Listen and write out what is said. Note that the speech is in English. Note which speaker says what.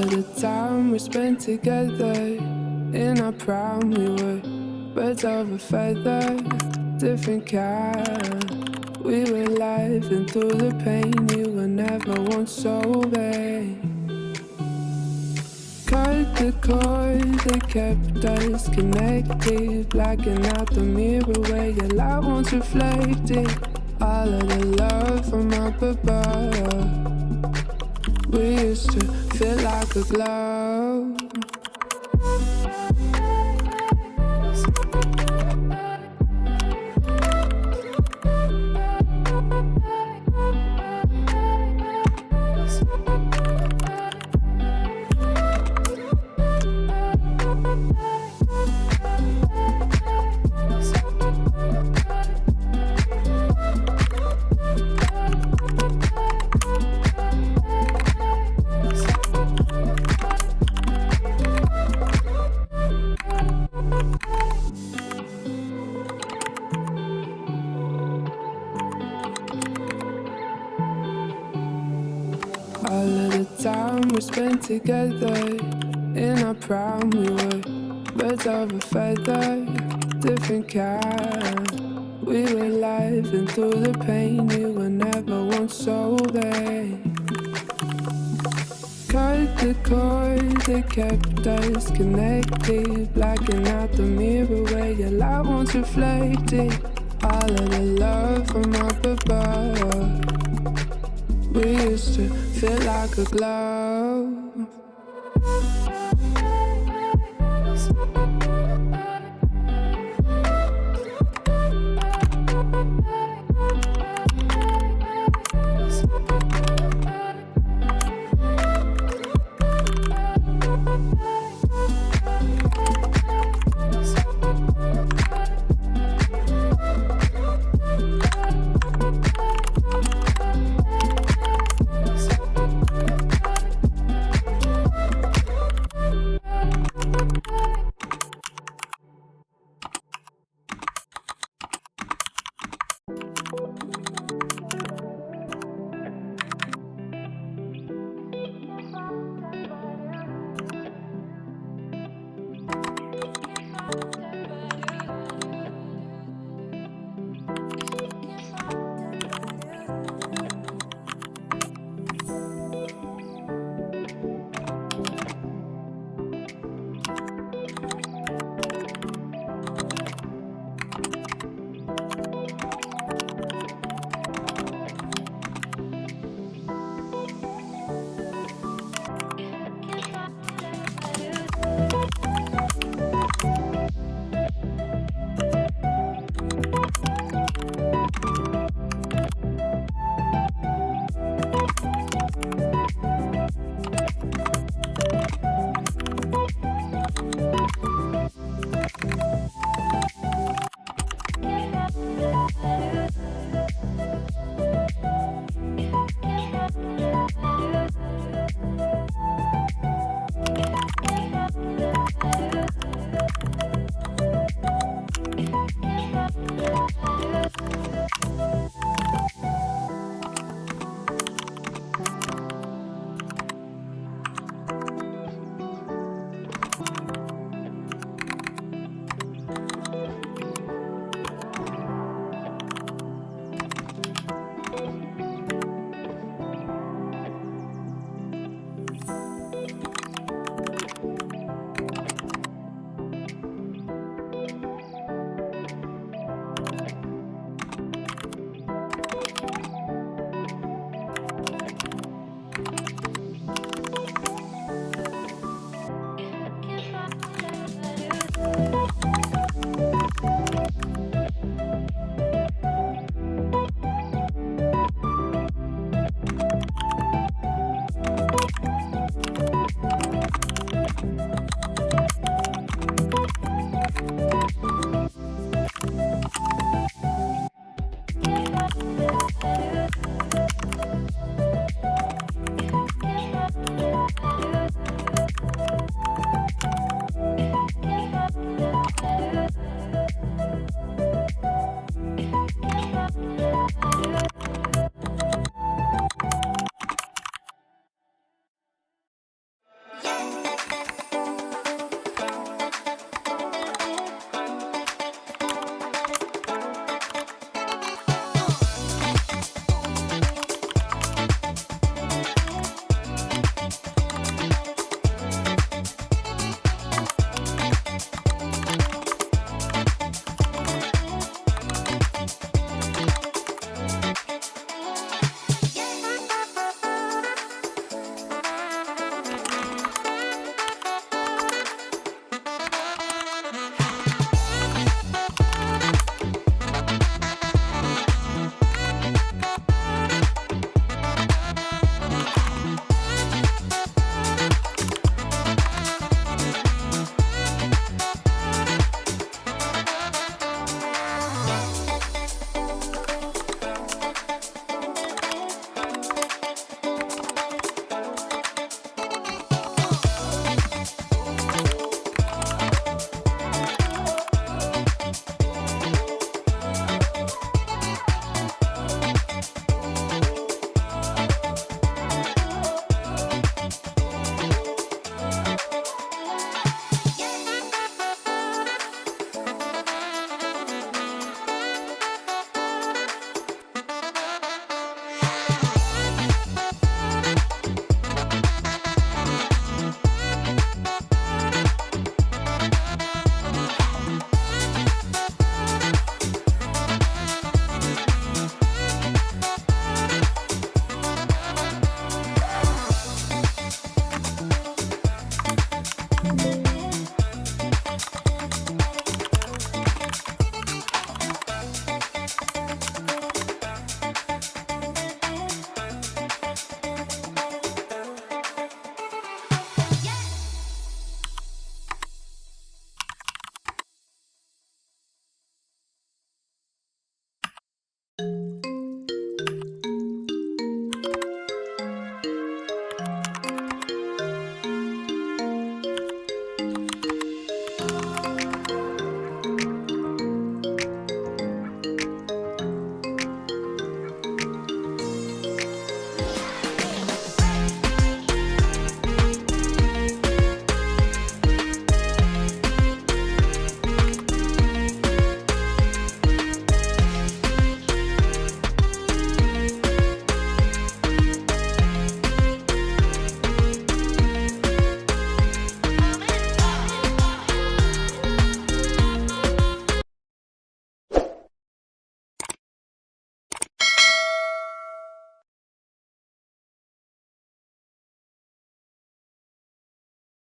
Speaker 1: of the time we spent together in our prime, we were birds of a feather, different kind. We were laughing through the pain, you were never once sober. Cut the cord that kept us connected, blacking out the mirror where your light once reflected. All of the love from up above, we used to feel like a glove. All of the time we spent together in our prime, we were birds of a feather, different kind. We were laughing through the pain, you were never once sober. Cut the cord that kept us connected, blacking out the mirror where your light once reflected. All of the love from up above, we used to feel like a glove.